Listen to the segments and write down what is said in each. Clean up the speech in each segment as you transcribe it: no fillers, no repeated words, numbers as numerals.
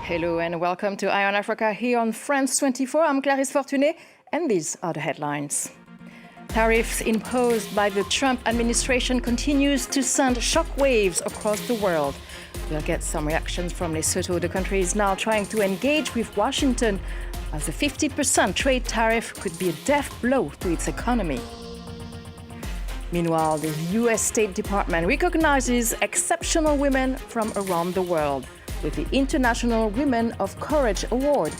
Hello and welcome to Eye on Africa here on France 24. I'm Clarisse Fortuné and these are the headlines. Tariffs imposed by the Trump administration continues to send shockwaves across the world. We'll get some reactions from Lesotho. The country is now trying to engage with Washington as a 50% trade tariff could be a death blow to its economy. Meanwhile, the U.S. State Department recognizes exceptional women from around the world with the International Women of Courage Award.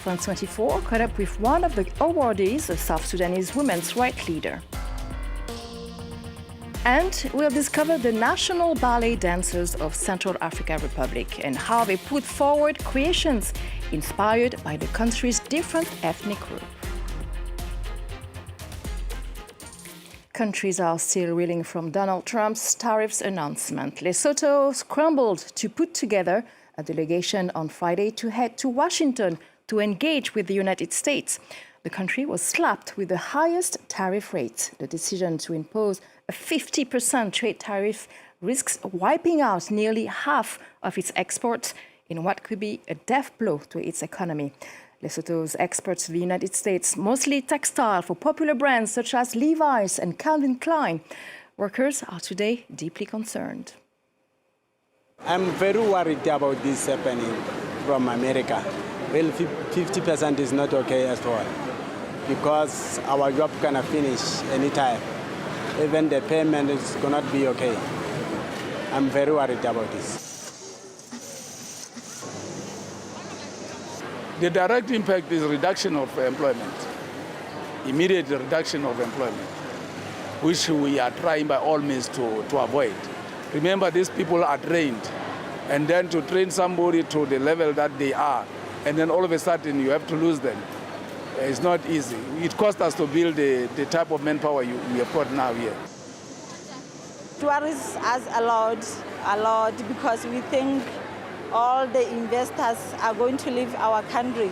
France 24 caught up with one of the awardees, a South Sudanese women's rights leader. And we'll discover the national ballet dancers of Central African Republic and how they put forward creations inspired by the country's different ethnic groups. Countries are still reeling from Donald Trump's tariffs announcement. Lesotho scrambled to put together a delegation on Friday to head to Washington to engage with the United States. The country was slapped with the highest tariff rate. The decision to impose a 50% trade tariff risks wiping out nearly half of its exports in what could be a death blow to its economy. Lesotho's exports to the United States, mostly textile for popular brands such as Levi's and Calvin Klein. Workers are today deeply concerned. I'm very worried about this happening from America. Well, 50% is not okay at all because our job gonna finish anytime. Even the payment is gonna be okay. I'm very worried about this. The direct impact is reduction of employment, immediate reduction of employment, which we are trying by all means to avoid. Remember, these people are trained, and then to train somebody to the level that they are, and then all of a sudden you have to lose them. It's not easy. It cost us to build the type of manpower we have got now here. Tourists has allowed because we think all the investors are going to leave our country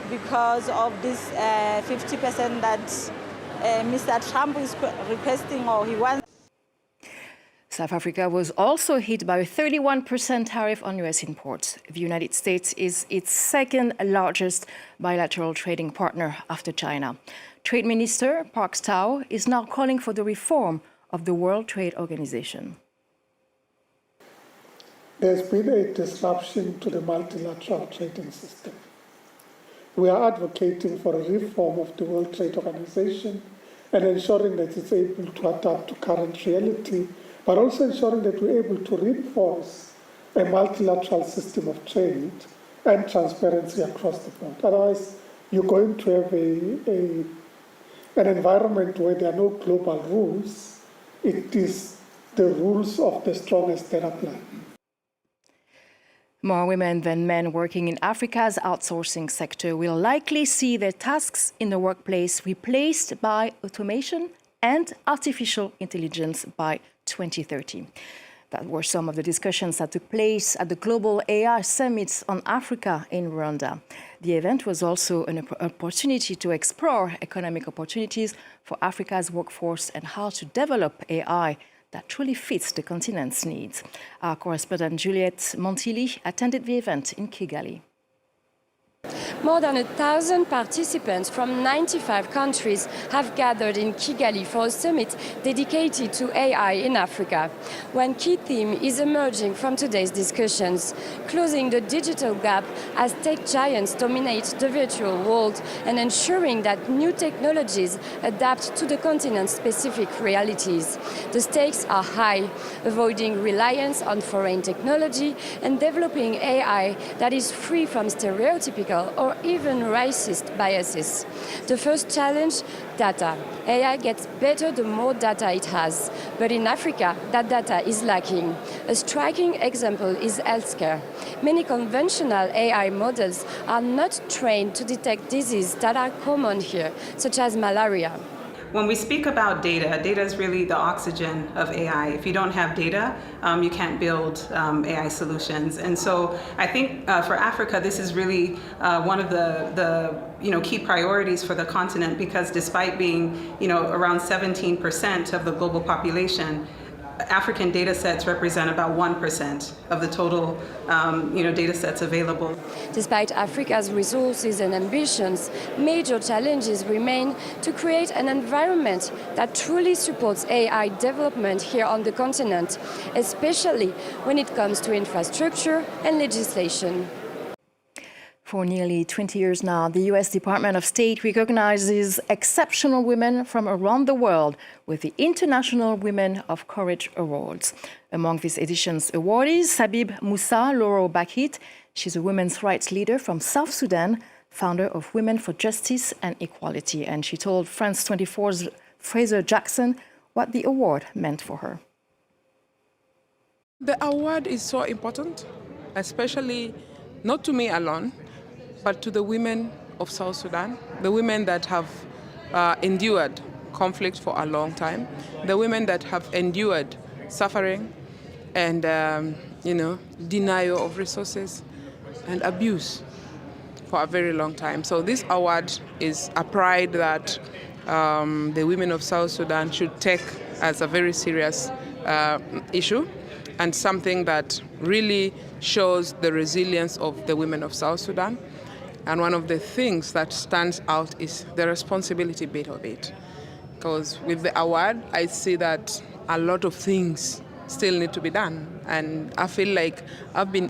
because of this 50% that Mr. Trump is requesting or he wants. South Africa was also hit by a 31% tariff on U.S. imports. The United States is its second largest bilateral trading partner after China. Trade Minister Park Tao is now calling for the reform of the World Trade Organization. There's been a disruption to the multilateral trading system. We are advocating for a reform of the World Trade Organization and ensuring that it's able to adapt to current reality, but also ensuring that we're able to reinforce a multilateral system of trade and transparency across the board. Otherwise, you're going to have an environment where there are no global rules. It is the rules of the strongest that apply. More women than men working in Africa's outsourcing sector will likely see their tasks in the workplace replaced by automation and artificial intelligence by 2030. That were some of the discussions that took place at the Global AI Summit on Africa in Rwanda. The event was also an opportunity to explore economic opportunities for Africa's workforce and how to develop AI that truly fits the continent's needs. Our correspondent Juliette Montilli attended the event in Kigali. More than 1,000 participants from 95 countries have gathered in Kigali for a summit dedicated to AI in Africa. One key theme is emerging from today's discussions: closing the digital gap as tech giants dominate the virtual world and ensuring that new technologies adapt to the continent's specific realities. The stakes are high, avoiding reliance on foreign technology and developing AI that is free from stereotypical or even racist biases. The first challenge, data. AI gets better the more data it has, but in Africa, that data is lacking. A striking example is healthcare. Many conventional AI models are not trained to detect diseases that are common here, such as malaria. When we speak about data, data is really the oxygen of AI. If you don't have data, you can't build AI solutions. And so I think for Africa, this is really one of the key priorities for the continent, because despite being around 17% of the global population, African data sets represent about 1% of the total data sets available. Despite Africa's resources and ambitions, major challenges remain to create an environment that truly supports AI development here on the continent, especially when it comes to infrastructure and legislation. For nearly 20 years now, the U.S. Department of State recognizes exceptional women from around the world with the International Women of Courage Awards. Among this edition's awardees, Sabib Moussa Loro Bakit. She's a women's rights leader from South Sudan, founder of Women for Justice and Equality. And she told France 24's Fraser Jackson what the award meant for her. The award is so important, especially not to me alone, but to the women of South Sudan, the women that have endured conflict for a long time, the women that have endured suffering and denial of resources and abuse for a very long time. So this award is a pride that the women of South Sudan should take as a very serious issue and something that really shows the resilience of the women of South Sudan. And one of the things that stands out is the responsibility bit of it. Because with the award, I see that a lot of things still need to be done. And I feel like the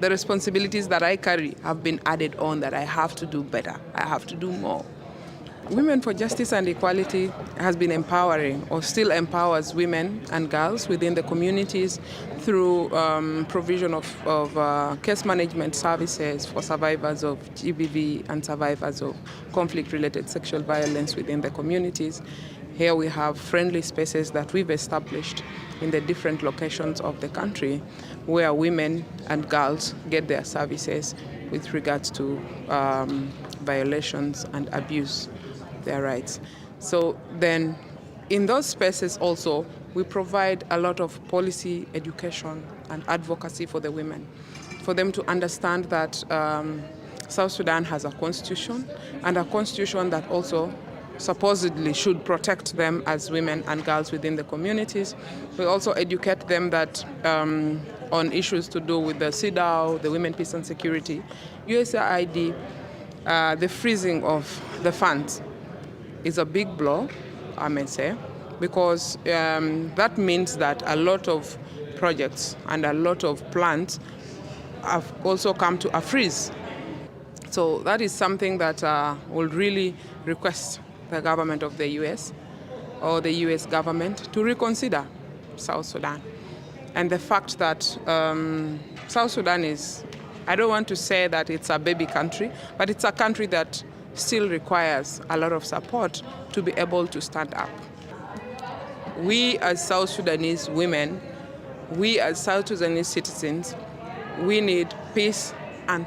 responsibilities that I carry have been added on, that I have to do better, I have to do more. Women for Justice and Equality has been empowering, or still empowers women and girls within the communities through provision of case management services for survivors of GBV and survivors of conflict-related sexual violence within the communities. Here we have friendly spaces that we've established in the different locations of the country where women and girls get their services with regards to violations and abuse their rights. So then in those spaces also, we provide a lot of policy education and advocacy for the women, for them to understand that South Sudan has a constitution, and a constitution that also supposedly should protect them as women and girls within the communities. We also educate them that on issues to do with the CEDAW, the Women, Peace and Security, USAID, the freezing of the funds is a big blow, I may say, because that means that a lot of projects and a lot of plans have also come to a freeze. So that is something that will really request the government of the US or the US government to reconsider South Sudan. And the fact that South Sudan is, I don't want to say that it's a baby country, but it's a country that still requires a lot of support to be able to stand up. We as South Sudanese women, we as South Sudanese citizens, we need peace and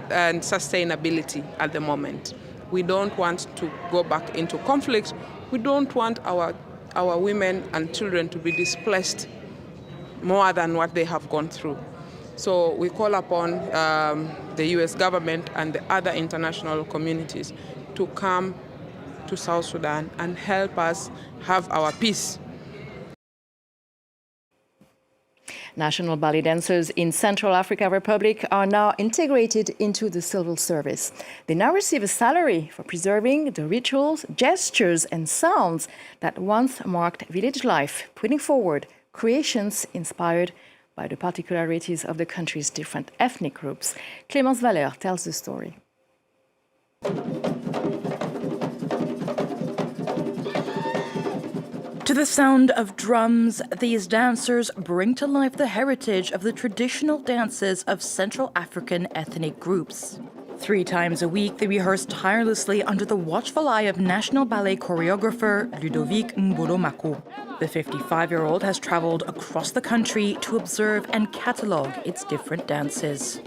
sustainability at the moment. We don't want to go back into conflict. We don't want our women and children to be displaced more than what they have gone through. So we call upon the US government and the other international communities to come to South Sudan and help us have our peace. National ballet dancers in Central African Republic are now integrated into the civil service. They now receive a salary for preserving the rituals, gestures, and sounds that once marked village life, putting forward creations inspired by the particularities of the country's different ethnic groups. Clémence Valeur tells the story. To the sound of drums, these dancers bring to life the heritage of the traditional dances of Central African ethnic groups. 3 times a week, they rehearse tirelessly under the watchful eye of National Ballet choreographer Ludovic Mbolo-Mako. The 55-year-old has traveled across the country to observe and catalogue its different dances.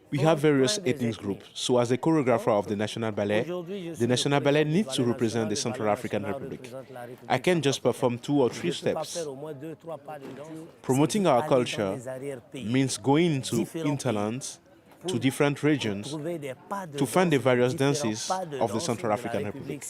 We have various ethnic groups, so as the choreographer of the National Ballet needs to represent the Central African Republic. I can't just perform 2 or 3 steps. Promoting our culture means going into hinterlands to different regions to find the various dances of the Central African Republic.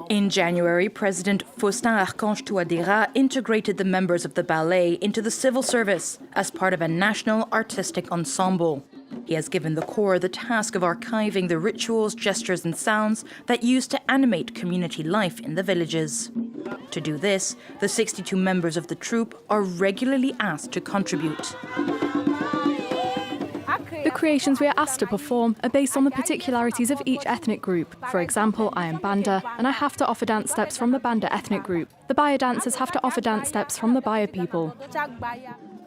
In January, President Faustin Archange Touadéra integrated the members of the ballet into the civil service as part of a national artistic ensemble. He has given the corps the task of archiving the rituals, gestures and sounds that used to animate community life in the villages. To do this, the 62 members of the troupe are regularly asked to contribute. The creations we are asked to perform are based on the particularities of each ethnic group. For example, I am Banda, and I have to offer dance steps from the Banda ethnic group. The Baya dancers have to offer dance steps from the Baya people.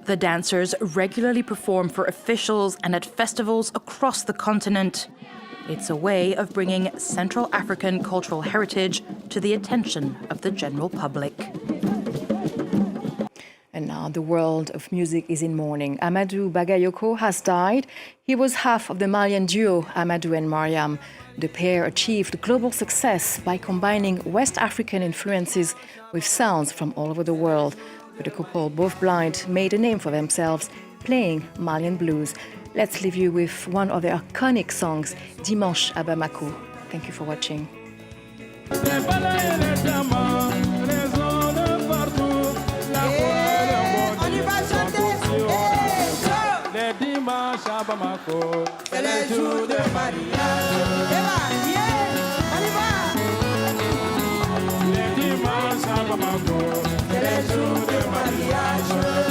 The dancers regularly perform for officials and at festivals across the continent. It's a way of bringing Central African cultural heritage to the attention of the general public. And now the world of music is in mourning. Amadou Bagayoko has died. He was half of the Malian duo Amadou and Mariam. The pair achieved global success by combining West African influences with sounds from all over the world. But the couple, both blind, made a name for themselves playing Malian blues. Let's leave you with one of their iconic songs, Dimanche à Bamako. Thank you for watching. Dimanche à Bamako, c'est le jour de mariage. Les dimanches à Bamako, c'est le jour de mariage.